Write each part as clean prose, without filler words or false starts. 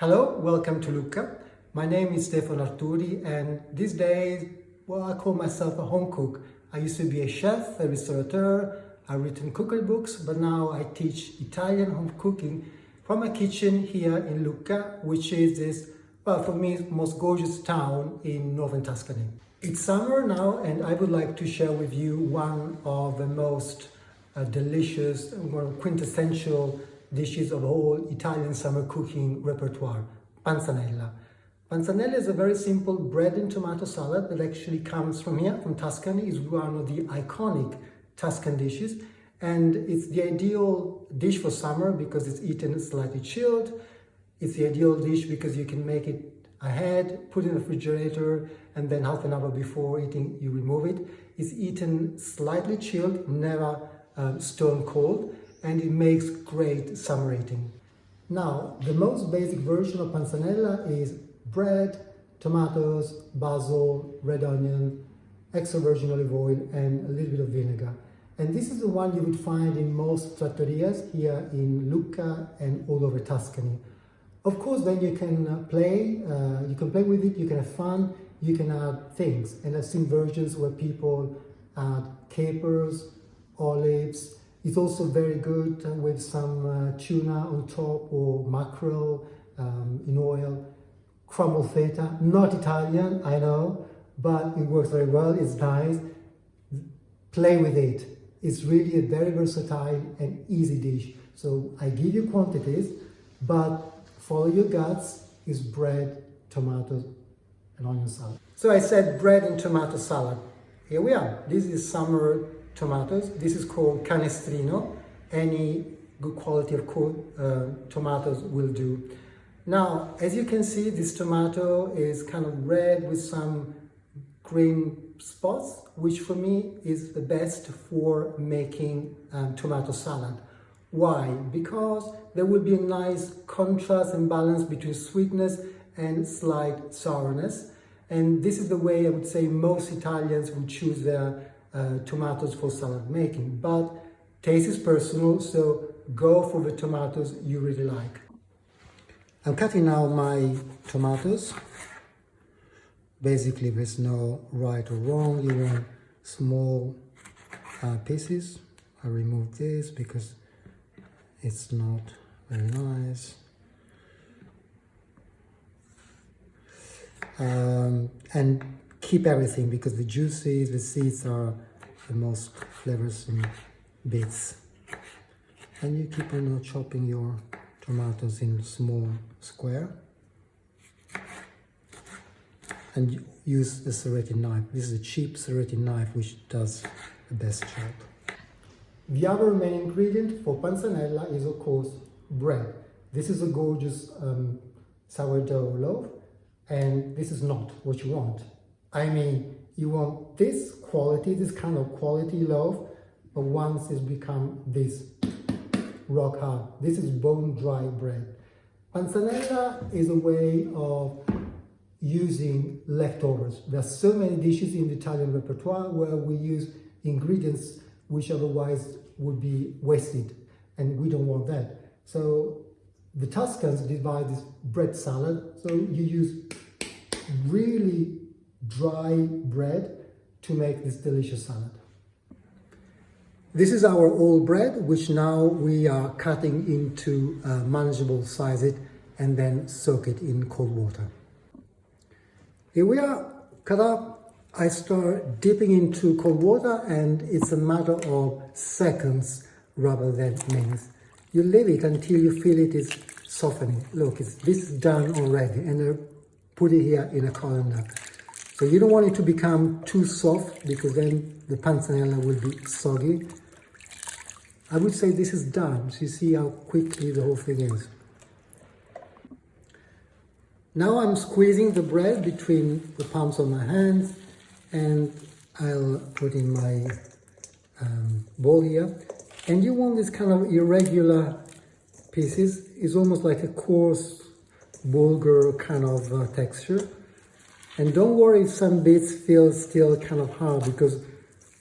Hello, welcome to Lucca. My name is Stefano Arturi, and these days, well, I call myself a home cook. I used to be a chef, a restaurateur. I've written cookery books, but now I teach Italian home cooking from my kitchen here in Lucca, which is this, well, for me, most gorgeous town in northern Tuscany. It's summer now, and I would like to share with you one of the most delicious, more quintessential dishes of all Italian summer cooking repertoire, panzanella. Panzanella is a very simple bread and tomato salad that actually comes from here, from Tuscany. It's one of the iconic Tuscan dishes, and it's the ideal dish for summer because it's eaten slightly chilled. It's the ideal dish because you can make it ahead, put it in the refrigerator, and then half an hour before eating, you remove it. It's eaten slightly chilled, never stone cold, and it makes great summer eating. Now, the most basic version of panzanella is bread, tomatoes, basil, red onion, extra virgin olive oil, and a little bit of vinegar. And this is the one you would find in most trattorias here in Lucca and all over Tuscany. Of course, then you can play with it, you can have fun, you can add things. And I've seen versions where people add capers, olives. It's also very good with some tuna on top or mackerel in oil. Crumbled feta, not Italian, I know, but it works very well, it's nice. Play with it. It's really a very versatile and easy dish. So I give you quantities, but follow your guts. Is bread, tomatoes, and onion salad. So I said bread and tomato salad. Here we are. This is summer tomatoes. This is called canestrino. Any good quality of tomatoes will do. Now, as you can see, this tomato is kind of red with some green spots, which for me is the best for making tomato salad. Why? Because there will be a nice contrast and balance between sweetness and slight sourness. And this is the way I would say most Italians would choose their tomatoes for salad making. But taste is personal, so go for the tomatoes you really like. I'm cutting now my tomatoes. Basically, there's no right or wrong. You want small pieces. I remove this because it's not very nice. And keep everything because the juices, the seeds are the most flavorsome bits. And you keep on chopping your tomatoes in small square. And you use a serrated knife. This is a cheap serrated knife which does the best job. The other main ingredient for panzanella is, of course, bread. This is a gorgeous sourdough loaf, and this is not what you want. I mean, you want this quality, this kind of quality loaf, but once it's become this rock hard. This is bone dry bread. Panzanella is a way of using leftovers. There are so many dishes in the Italian repertoire where we use ingredients which otherwise would be wasted, and we don't want that. So the Tuscans divide this bread salad, so you use really dry bread to make this delicious salad. This is our old bread, which now we are cutting into manageable sizes and then soak it in cold water. Here we are, cut up. I start dipping into cold water, and it's a matter of seconds rather than minutes. You leave it until you feel it is softening. Look, this is done already, and I put it here in a colander. So you don't want it to become too soft because then the panzanella will be soggy. I would say this is done, so you see how quickly the whole thing is. Now I'm squeezing the bread between the palms of my hands, and I'll put in my bowl here. And you want this kind of irregular pieces. It's almost like a coarse, bulgur kind of texture. And don't worry if some bits feel still kind of hard, because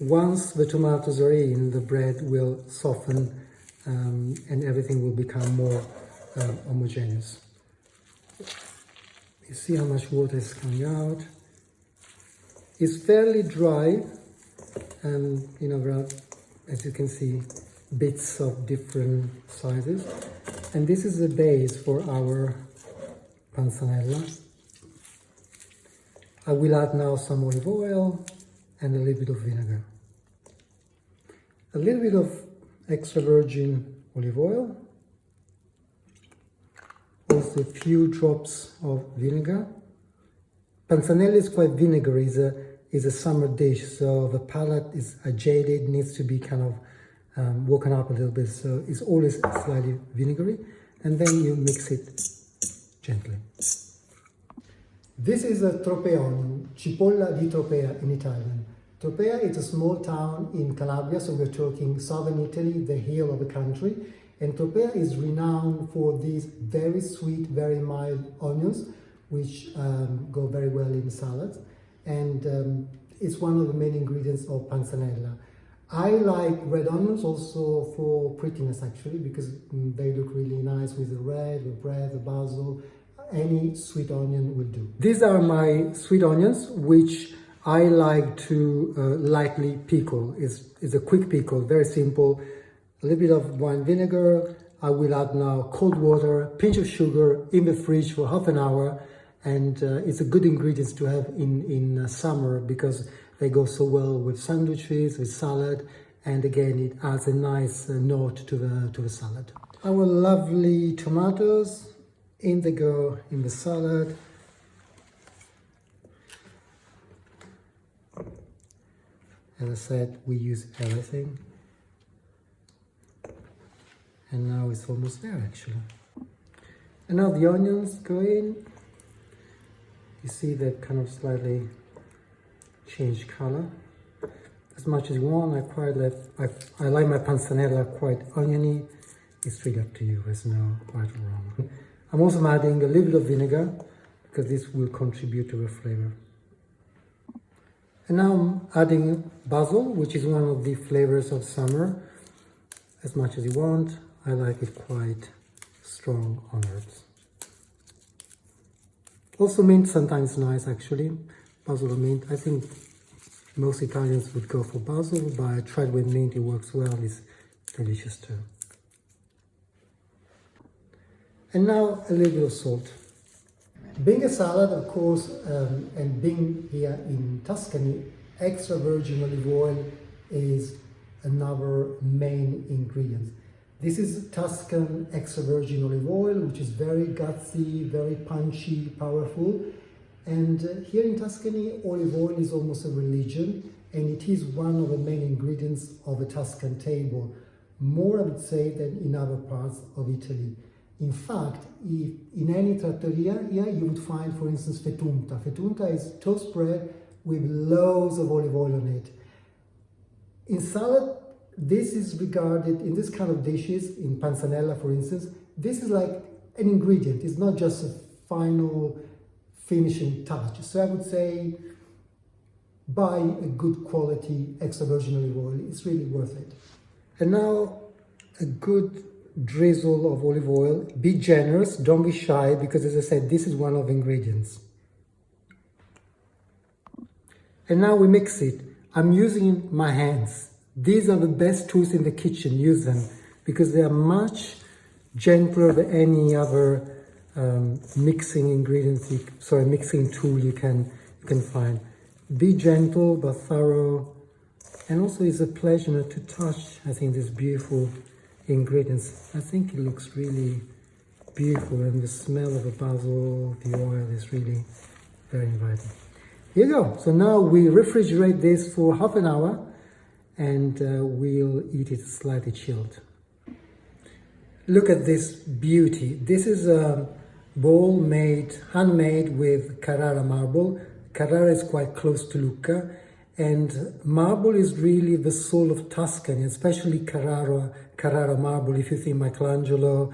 once the tomatoes are in, the bread will soften and everything will become more homogeneous. You see how much water is coming out. It's fairly dry, and there are, as you can see, bits of different sizes. And this is the base for our panzanella. I will add now some olive oil and a little bit of vinegar. A little bit of extra virgin olive oil. Also a few drops of vinegar. Panzanella is quite vinegary, is a summer dish, so the palate is jaded, needs to be kind of woken up a little bit, so it's always slightly vinegary, and then you mix it gently. This is a tropea onion, cipolla di Tropea in Italian. Tropea is a small town in Calabria, so we're talking southern Italy, the heel of the country, and Tropea is renowned for these very sweet, very mild onions, which go very well in salads, and it's one of the main ingredients of panzanella. I like red onions also for prettiness actually, because they look really nice with the red, the bread, the basil. Any sweet onion will do. These are my sweet onions, which I like to lightly pickle. It's a quick pickle, very simple. A little bit of wine vinegar. I will add now cold water, pinch of sugar in the fridge for half an hour, and it's a good ingredient to have in summer because they go so well with sandwiches, with salad, and again it adds a nice note to the salad. Our lovely tomatoes, in they go in the salad. As I said, we use everything. And now it's almost there actually. And now the onions go in. You see they've kind of slightly changed color. As much as you want, I like my panzanella quite oniony. It's really up to you, there's no right or wrong. I'm also adding a little bit of vinegar because this will contribute to the flavor. And now I'm adding basil, which is one of the flavors of summer. As much as you want. I like it quite strong on herbs. Also mint sometimes nice actually. Basil or mint. I think most Italians would go for basil, but I tried with mint, it works well, it's delicious too. And now a little bit of salt. Being a salad, of course, and being here in Tuscany, extra virgin olive oil is another main ingredient. This is Tuscan extra virgin olive oil, which is very gutsy, very punchy, powerful. And here in Tuscany, olive oil is almost a religion, and it is one of the main ingredients of a Tuscan table, more I would say than in other parts of Italy. In fact, if in any trattoria here, you would find, for instance, fettunta. Fettunta is toast bread with loads of olive oil on it. In salad, this is regarded, in this kind of dishes, in panzanella for instance, this is like an ingredient. It's not just a final finishing touch. So I would say buy a good quality extra virgin olive oil. It's really worth it. And now a good drizzle of olive oil. Be generous, don't be shy, because as I said, this is one of the ingredients. And now we mix it. I'm using my hands. These are the best tools in the kitchen, use them, because they are much gentler than any other mixing tool you can find. Be gentle but thorough, and also it's a pleasure to touch, I think, these beautiful ingredients. I think it looks really beautiful, and the smell of the basil, the oil is really very inviting. Here you go. So now we refrigerate this for half an hour, and we'll eat it slightly chilled. Look at this beauty. This is a bowl handmade with Carrara marble. Carrara is quite close to Lucca, and marble is really the soul of Tuscany, especially Carrara marble. If you think Michelangelo,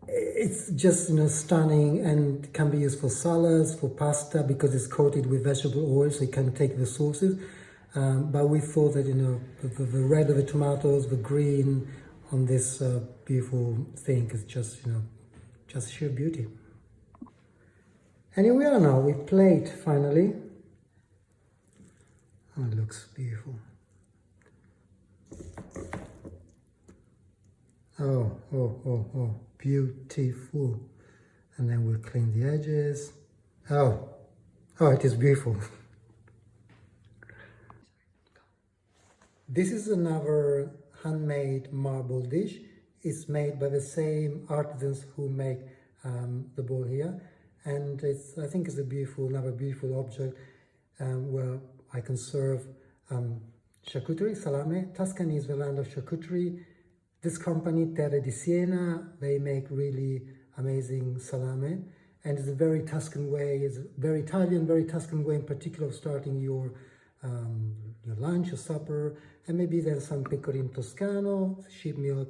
it's just stunning, and can be used for salads, for pasta, because it's coated with vegetable oil, so you can take the sauces. But we thought that the red of the tomatoes, the green on this beautiful thing is just sheer beauty. And here we are now, we plate finally. Oh, it looks beautiful. Oh, beautiful. And then we'll clean the edges. Oh, it is beautiful. This is another handmade marble dish. It's made by the same artisans who make the bowl here. And I think it's another beautiful object where I can serve charcuterie, salami. Tuscany is the land of charcuterie. This company, Terre di Siena, they make really amazing salami. And it's a very Tuscan way, it's a very Italian, very Tuscan way in particular of starting your lunch or supper. And maybe then some pecorino toscano, sheep milk,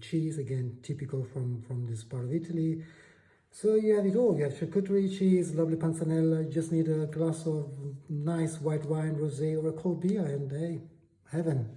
cheese, again, typical from this part of Italy. So you have it all. You have charcuterie, cheese, lovely panzanella. You just need a glass of nice white wine, rosé, or a cold beer, and hey, heaven.